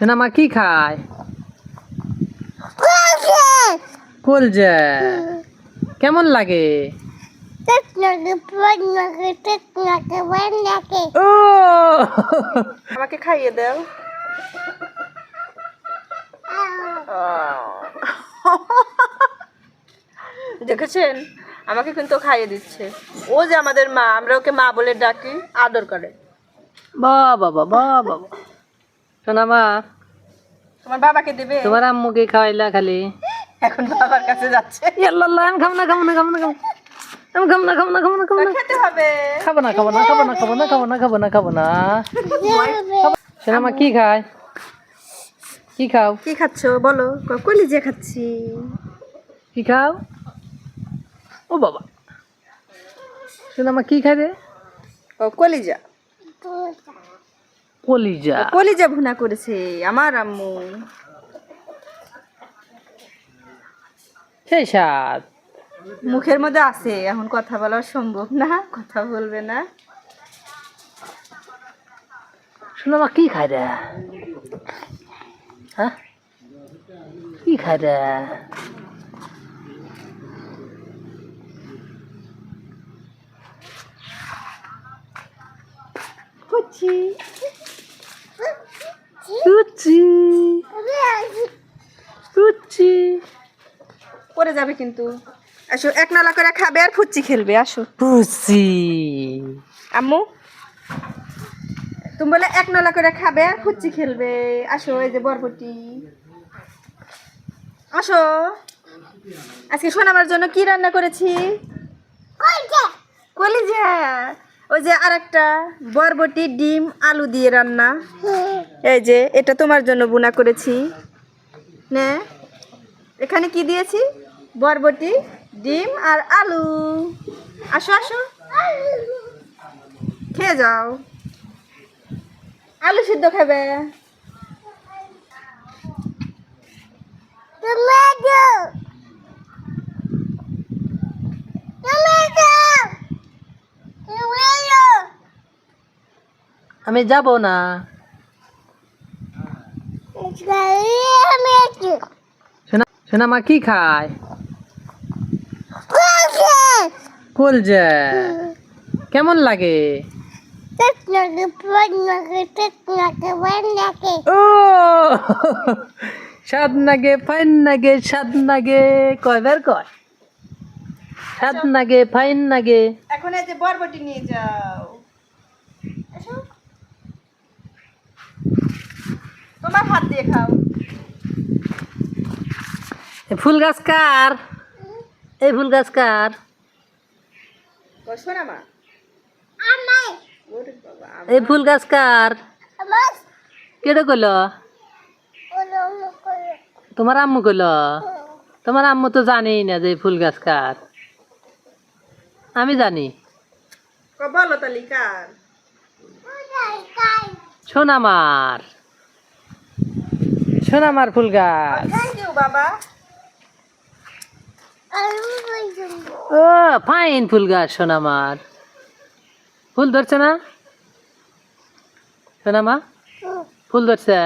সোনা মা কি খায়? কলজা। কেমন লাগে? ও আমাকে খাইয়ে দাও। দেখেছেন, আমাকে কিন্তু খাইয়ে দিচ্ছে। ও যে আমাদের মা, আমরা ওকে মা বলে ডাকি, আদর করে। বাবা বাবা বাবা। সোনা মা তোমার বাবাকে দেবে? তোমার আম্মুকে খাওয়াইলা খালি? এখন বাবার কাছে যাচ্ছে। ইয়াল্লাল্লাহ, আমি খাবো না খাবো না খাবো না খাবো না। আমি খাবো না খাবো না খাবো না খাবো না খেতে হবে। খাবো না খাবো না খাবো না খাবো না খাবো না খাবো না খাবো না। সোনা মা কি খায়? কি খাও? কি খাচ্ছ বলো? কলিজা খাচ্ছি। কি খাও? ও বাবা, সোনা মা কি খায় রে? কলিজা। কলিজা। কলিজা ভুনা করেছে আমার আম্মু। সেই স্বাদ। মুখের মধ্যে আছে, এখন কথা বলা সম্ভব না, কথা বলবে না। সোনা মা কি খায় রে? হ্যাঁ, কি খায় রে? কুচি কুচি কুচি। পরে যাবে কিন্তু। আসো, এক নালা করে খাবে আর ফুচি খেলবে। আসো কুচি। আম্মু, তুমি বলে এক নালা করে খাবে আর ফুচি খেলবে। আসো, এই যে বরবটি। আসো, আজকে শোনাবার জন্য কি রান্না করেছি? কলিজা। ওই যে আরেকটা বরবটি, ডিম, আলু দিয়ে রান্না। এই যে এটা তোমার জন্য বুনা করেছি। নে, এখানে কি দিয়েছি? বরবটি, ডিম আর আলু। আসো আসো, খেয়ে যাও। আলু সিদ্ধ খাবে? আমি যাব না। সোনা সোনা মা কি খায়? কলজা। কেমন লাগে? ও স্বাদ লাগে, ফাইন লাগে, স্বাদ লাগে, কয়বার কয়? স্বাদ লাগে, ফাইন লাগে। এখন এই যে বরবটি নিয়ে যাও। আসো, তোমার হাত দিয়ে খাও। এই ফুল গাছ কার? এই ফুল গাছ কার? শোনা মা, ওরে বাবা, এই ফুল গাছ কার? কেটে কইল? তোমার আম্মু কইল? তোমার আম্মু তো জানেই না যে এই ফুল গাছ কার। আমি জানি। বলো তালি কার? সোনামার। সোনামার ফুল গাছ। থ্যাংক ইউ বাবা। ও ফাইন ফুল গাছ সোনামার। ফুল ধরছে না সোনামা? ফুল ধরছে?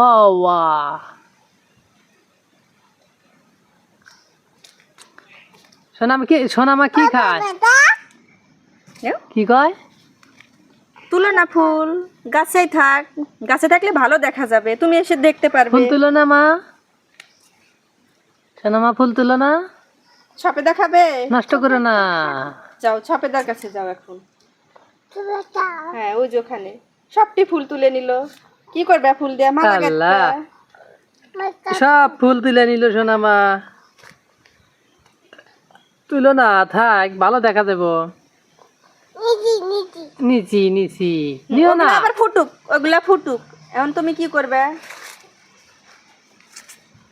ও বাহ, সোনামা কি খায়? কি কয়? তুলো না ফুল, গাছেই থাক। গাছে থাকলে ভালো দেখা যাবে, তুমি এসে দেখতে পারবে। ফুল তুলো না মা? সোনামা ফুল তুলো না? সপেদা খাবে? নষ্ট করো না। যাও সপেদার কাছে যাও এখন। হ্যাঁ, ওই যে ওখানে সবটি ফুল তুলে নিল। কি করবে ফুল দিয়ে? মালা আল্লাহ, গাঁথবা। সব ফুল তুলে নিল সোনামা। তুলো না, থাক, ভালো দেখা যাবো। নিচি নিচি নিও না। ওগুলা আবার ফুটুক, ওগুলা ফুটুক। এখন তুমি কি করবে?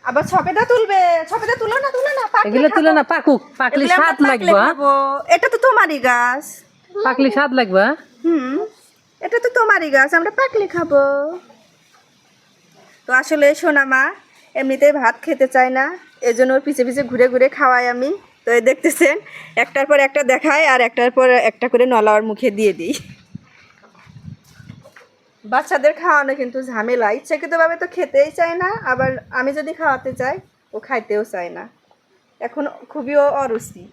আবার সপেদা তুলবে? সপেদা তুলো না, তুলো না, পাকলে এগুলো তুলো খাবো। না, পাকুক, পাকলি এগুলা আমরা স্বাদ পাকলে লাগবে। খাবো। এটা তো তোমারই গাছ। পাকলি স্বাদ লাগবে। এটা তো তোমারই গাছ, আমরা পাকলে খাবো। তো আসলে সোনা মা এমনিতেই ভাত খেতে চায় না, এজন্য ওর পিছে পিছে ঘুরে ঘুরে খাওয়াই আমি। তো এই দেখতেছেন, একটার পর একটা দেখায় আর একটার পর একটা করে নলা ওর মুখে দিয়ে দিই। বাচ্চাদের খাওয়ানো কিন্তু ঝামেলা, ইচ্ছাকৃতভাবে তো খেতেই চায় না, আবার আমি যদি খাওয়াতে চাই ও খাইতেও চায় না, এখন খুবই অরুচি,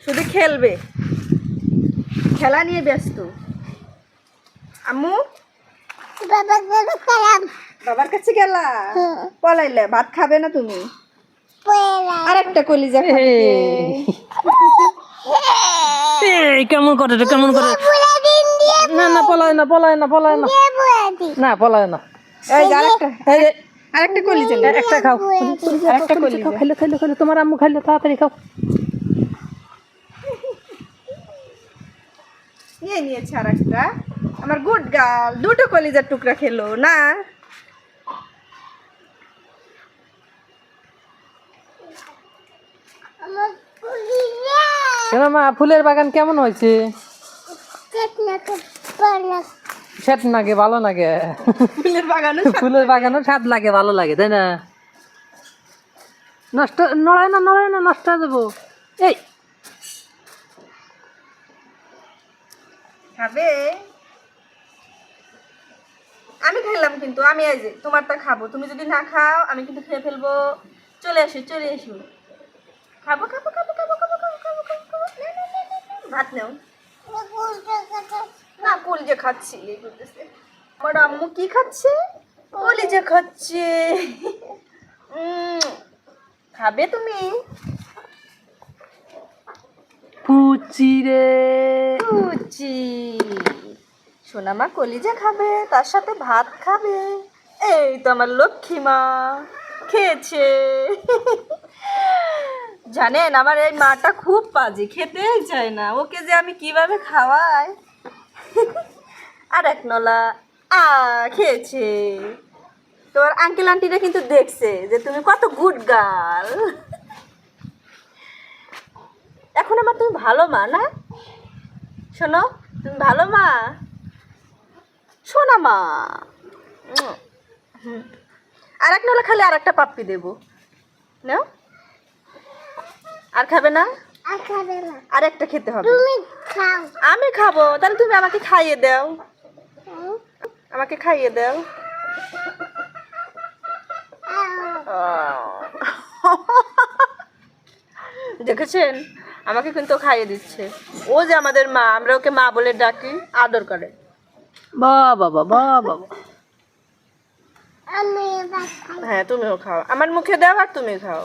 শুধু খেলবে, খেলা নিয়ে ব্যস্ত। আম্মু বাবার কাছে গেলা, পলাইলে, ভাত খাবে না তুমি? আরেকটা কলিজা খাবে। এই কেমন করে রে, কেমন করে? না না, পলায় না, পলায় না, পলায় না, না পলায় না। এই যে আরেকটা, এই যে, আরেকটা কলিজা নে। একটা খাও, আরেকটা কলিজা। খাইলে খাইলে খাইলে, তোমার আম্মু খাইলে, তাড়াতাড়ি খাও। নিয়ে নিয়েছে আরেকটা, আমার গুড গার্ল, দুটো কলিজার টুকরা খেলো না। কেন মা, ফুলের বাগান কেমন হয়েছে? স্বাদ লাগে, ভালো লাগে। ফুলের বাগানে ফুলের বাগানও স্বাদ লাগে, ভালো লাগে, তাই না? নষ্ট নড়ায় না, নড়ায় না, নষ্ট হয়ে যাবো। এই খাবে, আমি খাইলাম কিন্তু, আমি এই যে তোমারটা খাবো, তুমি যদি না খাও আমি কিন্তু খেয়ে ফেলবো। চলে আসো, চলে এসো, খাবো খাবো খাবো খাবো খাবো খাবো খাবো খাবো খাবো। নে, নে, নে, নে, নে। ভাত নেও না, কলিজা খাচ্ছি এই করতেছে। আমার আম্মু কি খাচ্ছে? কলিজা খাচ্ছে। খাবে তুমি? পুচি রে, কুচি সোনামা কলিজা খাবে, তার সাথে ভাত খাবে। এই তো আমার লক্ষ্মী মা খেয়েছে। জানেন আমার এই মাটা খুব পাজি, খেতেই চায় না, ওকে যে আমি কিভাবে খাওয়াই। আর এক নলা খেয়েছে। তোর আঙ্কেল আন্টিরা কিন্তু দেখছে যে তুমি কত গুড গার্ল। এখন আমার তুমি ভালো মা না? শোনো, তুমি ভালো মা, শোনা মা। আর এক নলা খালি আর একটা পাপ্পি দেবো না, আর খাবে না? আর একটা খেতে হবে। আমি খাবো, তাহলে তুমি আমাকে খাইয়ে দাও, আমাকে খাইয়ে দাও। দেখেছেন, আমাকে কিন্তু ও খাইয়ে দিচ্ছে। ও যে আমাদের মা, আমরা ওকে মা বলে ডাকি, আদর করে। বাহ বাবা, বাহ বাবা। হ্যাঁ তুমিও খাও, আমার মুখে দাও আর তুমি খাও।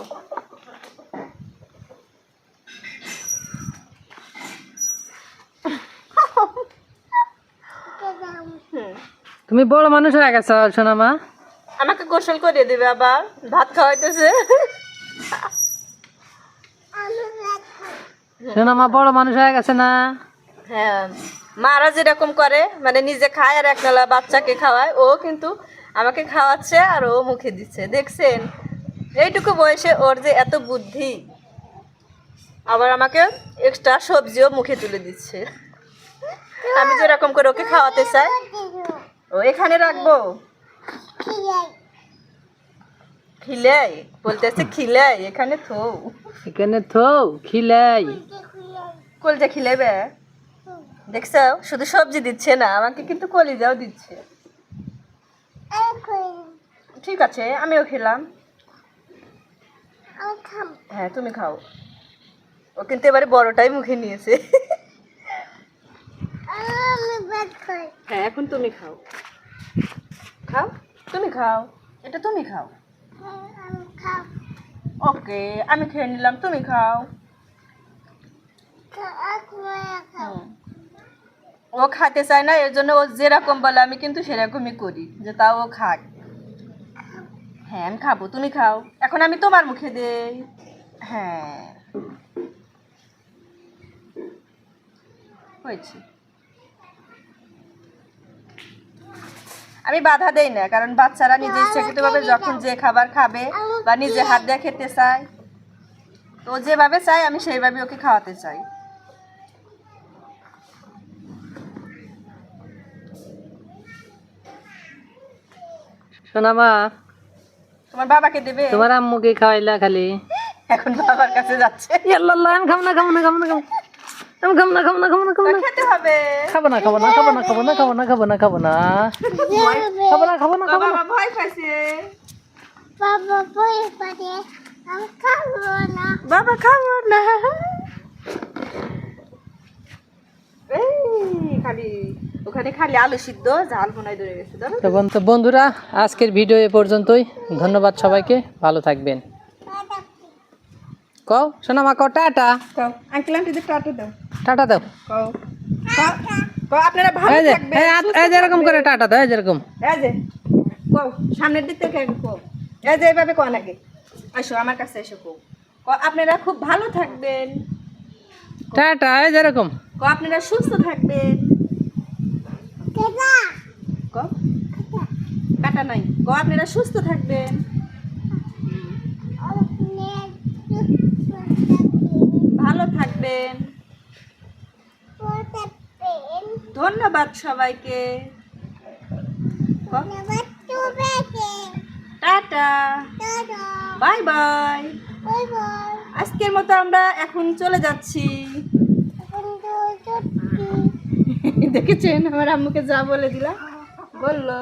তুমি বড় মানুষ হয়ে গেছো সোনা মা। আমাকে গোসল করিয়ে দিবে, আবার ভাত খাওয়াইতেছে। সোনা মা বড় মানুষ হয়ে গেছে না? হ্যাঁ, মারা যেরকম করে, মানে নিজে খায় আর একনালা বাচ্চাকে খাওয়ায়, ও কিন্তু আমাকে খাওয়াচ্ছে আর ও মুখে দিচ্ছে। দেখছেন, এইটুকু বয়সে ওর যে এত বুদ্ধি, আবার আমাকে এক্সট্রা সবজিও মুখে তুলে দিচ্ছে। আমি যেরকম করে ওকে খাওয়াতে চাই। ও এখানে রাখবো, খিলাই বলতেছে, খিলাই এখানে থো, এখানে থো, খিলাই। কলজা খিলাইবে। দেখছো, শুধু সবজি দিচ্ছে না, আমাকে কিন্তু কলিজাও দিচ্ছে। ঠিক আছে, আমিও খেলাম। হ্যাঁ তুমি খাও। ও কিন্তু এবারে বড়টাই মুখে নিয়েছে। হ্যাঁ এখন তুমি খাও, খাও, তুমি খাও, এটা তুমি খাও। ওকে, আমি খেয়ে নিলাম, তুমি খাও। ও খাতে চায় না, এর জন্য ও যেরকম বলে আমি কিন্তু সেরকমই করি, যে তাও ও খাক। হ্যাঁ আমি খাবো, তুমি খাও। এখন আমি তোমার মুখে দেই। হ্যাঁ হয়েছে। আমি বাধা দেই না, কারণ বাচ্চারা নিজে ইচ্ছাকৃতভাবে যখন যে খাবার খাবে বা নিজে হাত দিয়ে খেতে চায়, তো ও যেভাবে চায় আমি সেইভাবে ওকে খাওয়াতে চাই। সোনা মা, তোমার বাবাকে দেবে? তোমার আম্মুকে খাওয়াইলা খালি, এখন বাবার কাছে যাচ্ছে। ইয়াল্লাহ, আমি খাবো না, খাবো না, খাবো না, খাবো। আমি খাবো না খাবো না খাবো না খাবো না খেতে হবে। খাবো না খাবো না খাবো না খাবো না খাবো না খাবো না খাবো না খাবো না খাবো না খাবো বাবা না ভয় পাইছে। বাবা বই পারে আমি খাবো না। বাবা খাবো না। এই খালি ওখানে খালি আলু সিদ্ধ ঝাল বোনাই ধরে গেছে ধরো। তো বন্ধুরা আজকের ভিডিও এ পর্যন্তই। ধন্যবাদ সবাইকে, ভালো থাকবেন। কও শোনা মা, কও টাটা। কও আঙ্কেল আন্টিদের টাটা দাও। টাটা দাও। কও কও আপনারা ভালো এই যে থাকবেন। এই যে এরকম করে টাটা দাও, এই যেরকম। এই যে কও সামনের দিক থেকে কও। এই যে এইভাবে কও নাকি, আসো আমার কাছে এসো কও। কও আপনারা খুব ভালো থাকবেন। টাটা, এই যেরকম। কও আপনারা সুস্থ থাকবেন। কেদা কও কাটা নাই। কও আপনারা সুস্থ থাকবেন, আপনি ভালো থাকবেন। পোতা পেন ধন্যবাদ সবাইকে। কও নেবার চুবেতে টাটা, দাদা বাই বাই। Bye bye. আজকের মতো আমরা এখন চলে যাচ্ছি। এখন তো সত্যি দেখেছেন আমার আম্মুকে যা বলে দিলাম, বললো